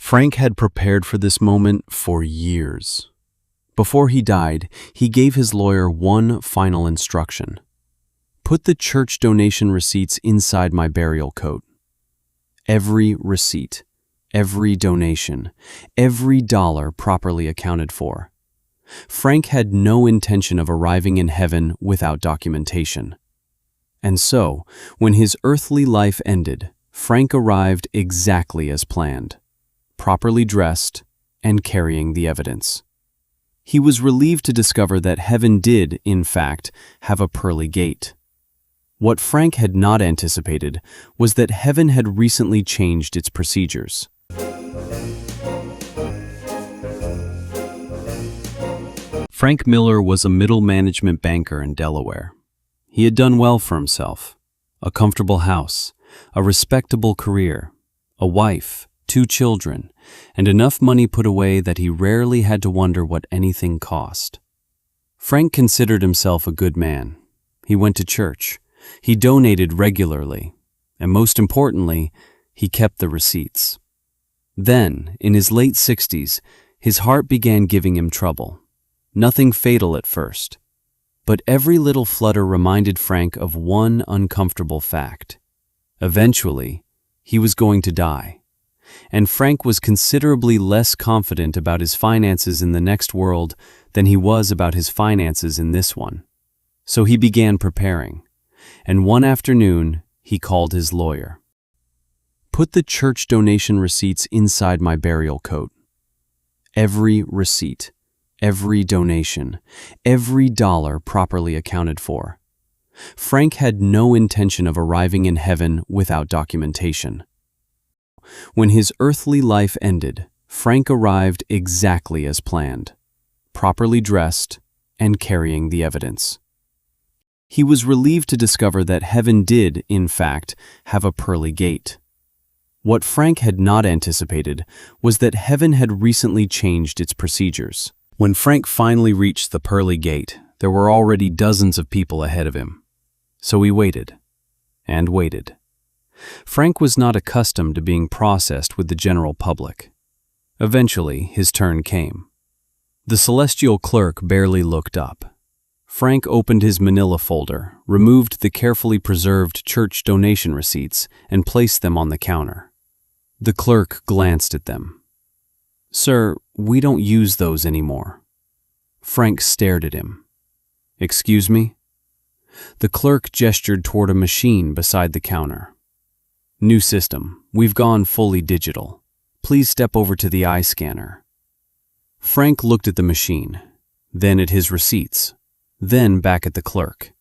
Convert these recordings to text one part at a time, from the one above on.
Frank had prepared for this moment for years. Before he died, he gave his lawyer one final instruction. Put the church donation receipts inside my burial coat. Every receipt, every donation, every dollar properly accounted for. Frank had no intention of arriving in heaven without documentation. And so, when his earthly life ended, Frank arrived exactly as planned, properly dressed and carrying the evidence. He was relieved to discover that heaven did, in fact, have a pearly gate. What Frank had not anticipated was that heaven had recently changed its procedures. Frank Miller was a middle management banker in Delaware. He had done well for himself. A comfortable house, a respectable career, a wife, 2 children, and enough money put away that he rarely had to wonder what anything cost. Frank considered himself a good man. He went to church. He donated regularly. And most importantly, he kept the receipts. Then, in his late 60s, his heart began giving him trouble. Nothing fatal at first. But every little flutter reminded Frank of one uncomfortable fact. Eventually, he was going to die. And Frank was considerably less confident about his finances in the next world than he was about his finances in this one. So he began preparing. And one afternoon, he called his lawyer. Put the church donation receipts inside my burial coat. Every receipt, every donation, every dollar properly accounted for. Frank had no intention of arriving in heaven without documentation. When his earthly life ended, Frank arrived exactly as planned, properly dressed and carrying the evidence. He was relieved to discover that heaven did, in fact, have a pearly gate. What Frank had not anticipated was that heaven had recently changed its procedures. When Frank finally reached the pearly gate, there were already dozens of people ahead of him. So he waited and waited. Frank was not accustomed to being processed with the general public. Eventually, his turn came. The celestial clerk barely looked up. Frank opened his manila folder, removed the carefully preserved church donation receipts, and placed them on the counter. The clerk glanced at them. "Sir, we don't use those anymore." Frank stared at him. "Excuse me?" The clerk gestured toward a machine beside the counter. "New system. We've gone fully digital. Please step over to the eye scanner." Frank looked at the machine, then at his receipts, then back at the clerk.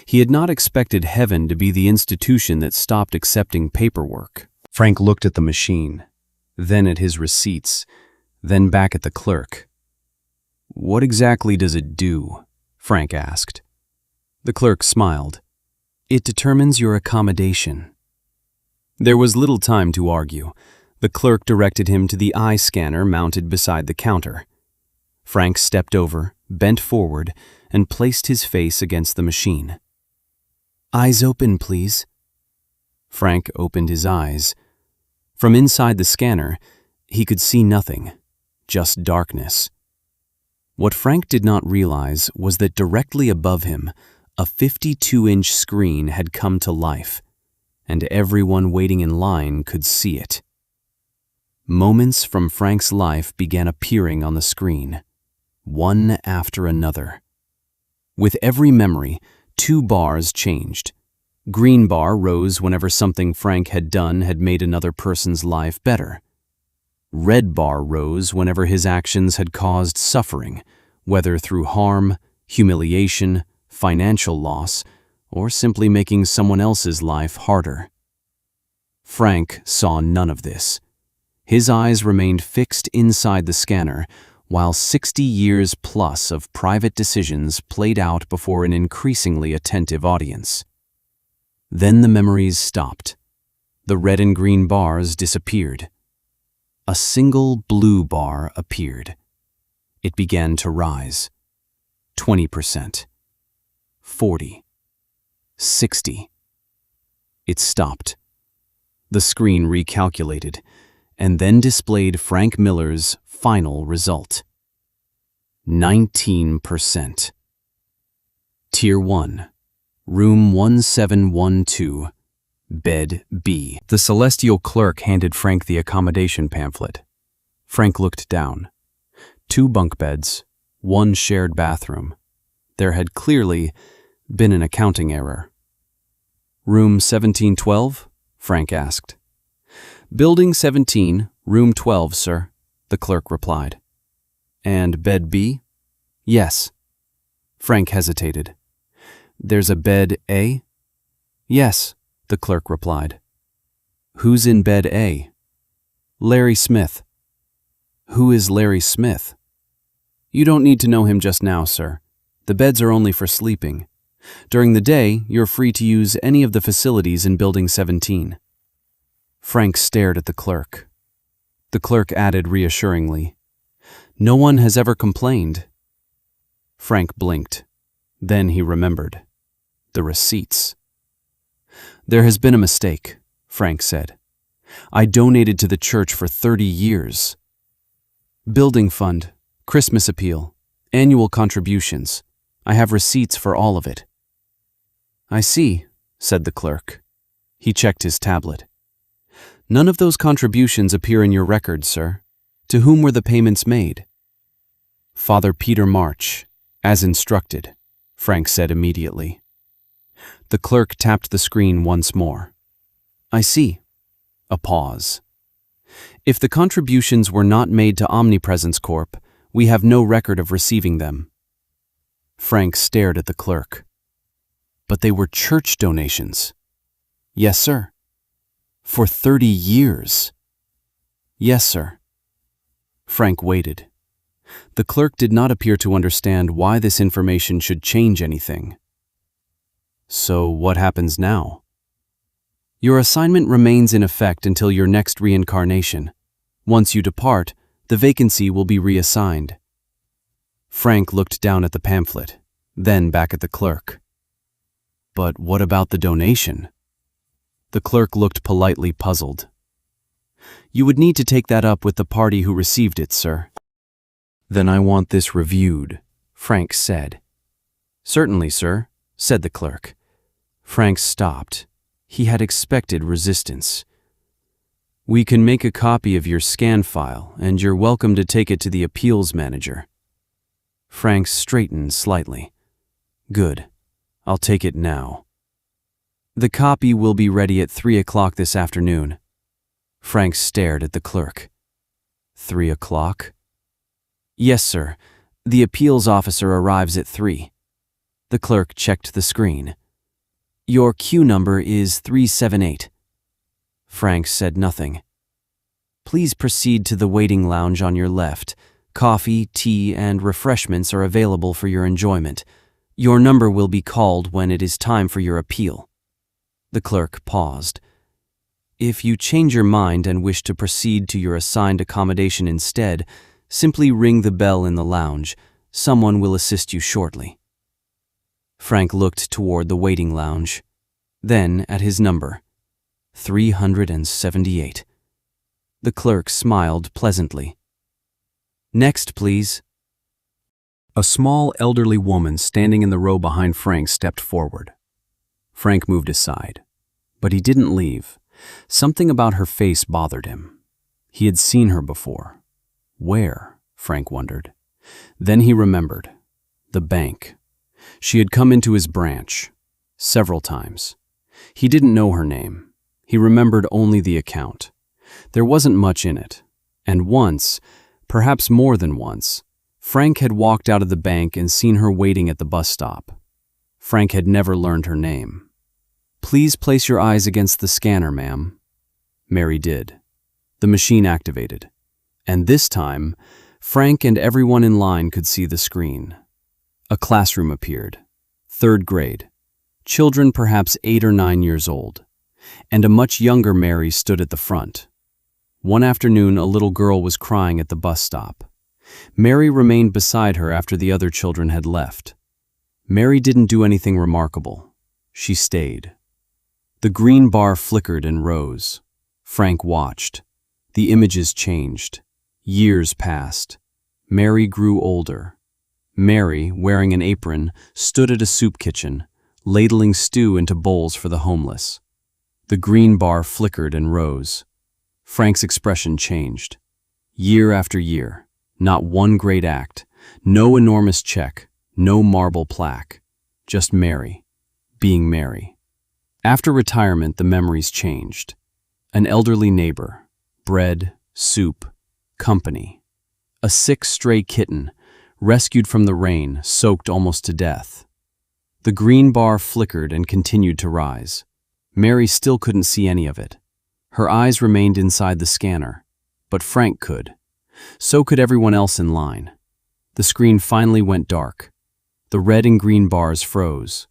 He had not expected heaven to be the institution that stopped accepting paperwork. Frank looked at the machine, then at his receipts, then back at the clerk. "What exactly does it do?" Frank asked. The clerk smiled. "It determines your accommodation." There was little time to argue. The clerk directed him to the eye scanner mounted beside the counter. Frank stepped over, bent forward, and placed his face against the machine. "Eyes open, please." Frank opened his eyes. From inside the scanner, he could see nothing, just darkness. What Frank did not realize was that directly above him, a 52-inch screen had come to life, and everyone waiting in line could see it. Moments from Frank's life began appearing on the screen, one after another. With every memory, 2 bars changed. Green bar rose whenever something Frank had done had made another person's life better. Red bar rose whenever his actions had caused suffering, whether through harm, humiliation, financial loss, or simply making someone else's life harder. Frank saw none of this. His eyes remained fixed inside the scanner, while 60 years plus of private decisions played out before an increasingly attentive audience. Then the memories stopped. The red and green bars disappeared. A single blue bar appeared. It began to rise. 20%. 40. 60. It stopped. The screen recalculated, and then displayed Frank Miller's final result. 19%. Tier 1. Room 1712. Bed B. The celestial clerk handed Frank the accommodation pamphlet. Frank looked down. 2 bunk beds, 1 shared bathroom. There had clearly been an accounting error. Room 1712? Frank asked. Building 17, room 12, sir, the clerk replied. And bed B? Yes. Frank hesitated. There's a bed A? Yes, the clerk replied. Who's in bed A? Larry Smith. Who is Larry Smith? You don't need to know him just now, sir. The beds are only for sleeping. During the day, you're free to use any of the facilities in Building 17. Frank stared at the clerk. The clerk added reassuringly, No one has ever complained. Frank blinked. Then he remembered. The receipts. There has been a mistake, Frank said. I donated to the church for 30 years. Building fund, Christmas appeal, annual contributions. I have receipts for all of it. I see, said the clerk. He checked his tablet. None of those contributions appear in your record, sir. To whom were the payments made? Father Peter March, as instructed, Frank said immediately. The clerk tapped the screen once more. I see. A pause. If the contributions were not made to Omnipresence Corp, we have no record of receiving them. Frank stared at the clerk. But they were church donations. Yes, sir. For 30 years. Yes, sir. Frank waited. The clerk did not appear to understand why this information should change anything. So what happens now? Your assignment remains in effect until your next reincarnation. Once you depart, the vacancy will be reassigned. Frank looked down at the pamphlet, then back at the clerk. But what about the donation? The clerk looked politely puzzled. You would need to take that up with the party who received it, sir. Then I want this reviewed, Frank said. Certainly, sir, said the clerk. Frank stopped. He had expected resistance. We can make a copy of your scan file, and you're welcome to take it to the appeals manager. Frank straightened slightly. Good. I'll take it now. The copy will be ready at 3 o'clock this afternoon. Frank stared at the clerk. 3 o'clock? Yes, sir. The appeals officer arrives at 3. The clerk checked the screen. Your queue number is 378. Frank said nothing. Please proceed to the waiting lounge on your left. Coffee, tea, and refreshments are available for your enjoyment. Your number will be called when it is time for your appeal. The clerk paused. If you change your mind and wish to proceed to your assigned accommodation instead, simply ring the bell in the lounge. Someone will assist you shortly. Frank looked toward the waiting lounge, then at his number, 378. The clerk smiled pleasantly. Next, please. A small elderly woman standing in the row behind Frank stepped forward. Frank moved aside, but he didn't leave. Something about her face bothered him. He had seen her before. Where? Frank wondered. Then he remembered. The bank. She had come into his branch several times. He didn't know her name. He remembered only the account. There wasn't much in it. And once, perhaps more than once, Frank had walked out of the bank and seen her waiting at the bus stop. Frank had never learned her name. Please place your eyes against the scanner, ma'am. Mary did. The machine activated. And this time, Frank and everyone in line could see the screen. A classroom appeared. 3rd grade. Children perhaps 8 or 9 years old. And a much younger Mary stood at the front. One afternoon, a little girl was crying at the bus stop. Mary remained beside her after the other children had left. Mary didn't do anything remarkable. She stayed. The green bar flickered and rose. Frank watched. The images changed. Years passed. Mary grew older. Mary, wearing an apron, stood at a soup kitchen, ladling stew into bowls for the homeless. The green bar flickered and rose. Frank's expression changed. Year after year, not one great act, no enormous check, no marble plaque, just Mary, being Mary. After retirement, the memories changed. An elderly neighbor, bread, soup, company. A sick stray kitten, rescued from the rain, soaked almost to death. The green bar flickered and continued to rise. Mary still couldn't see any of it. Her eyes remained inside the scanner, but Frank could. So could everyone else in line. The screen finally went dark. The red and green bars froze.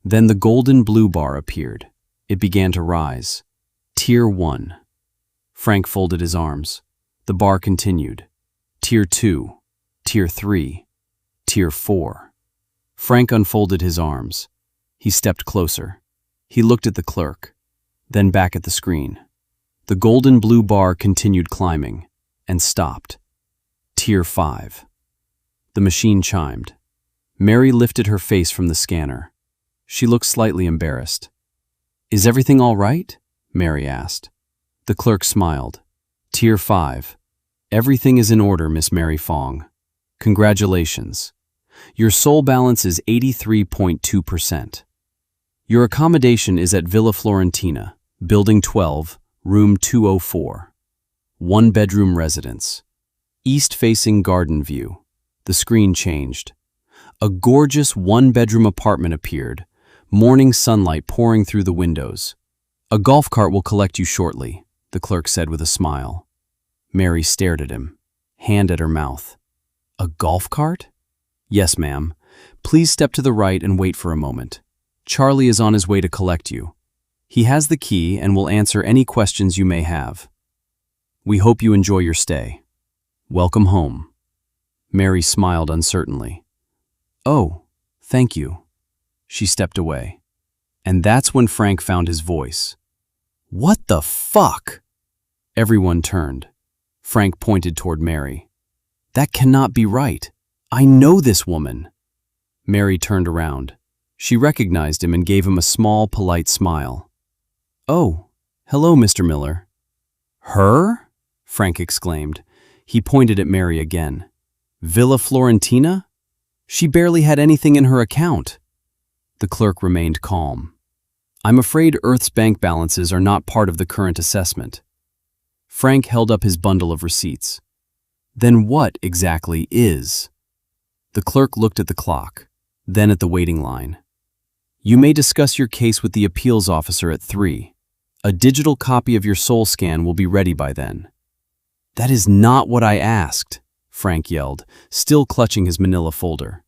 Then the golden blue bar appeared. It began to rise. Tier 1. Frank folded his arms. The bar continued. Tier 2. Tier 3. Tier 4. Frank unfolded his arms. He stepped closer. He looked at the clerk, then back at the screen. The golden blue bar continued climbing, and stopped. Tier 5. The machine chimed. Mary lifted her face from the scanner. She looked slightly embarrassed. "Is everything all right?" Mary asked. The clerk smiled. Tier 5. "Everything is in order, Miss Mary Fong. Congratulations. Your soul balance is 83.2%. Your accommodation is at Villa Florentina, Building 12, Room 204. One-bedroom residence. East-facing garden view." The screen changed. A gorgeous one-bedroom apartment appeared, morning sunlight pouring through the windows. "A golf cart will collect you shortly," the clerk said with a smile. Mary stared at him, hand at her mouth. "A golf cart?" "Yes, ma'am. Please step to the right and wait for a moment. Charlie is on his way to collect you. He has the key and will answer any questions you may have. We hope you enjoy your stay. Welcome home." Mary smiled uncertainly. "Oh, thank you." She stepped away. And that's when Frank found his voice. "What the fuck?" Everyone turned. Frank pointed toward Mary. "That cannot be right. I know this woman." Mary turned around. She recognized him and gave him a small, polite smile. "Oh, hello, Mr. Miller." "Her?" Frank exclaimed. He pointed at Mary again. "Villa Florentina? She barely had anything in her account." The clerk remained calm. "I'm afraid Earth's bank balances are not part of the current assessment." Frank held up his bundle of receipts. "Then what exactly is?" The clerk looked at the clock, then at the waiting line. "You may discuss your case with the appeals officer at 3. A digital copy of your soul scan will be ready by then." "That is not what I asked," Frank yelled, still clutching his manila folder.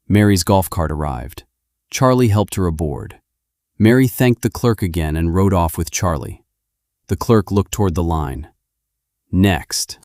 Mary's golf cart arrived. Charlie helped her aboard. Mary thanked the clerk again and rode off with Charlie. The clerk looked toward the line. "Next."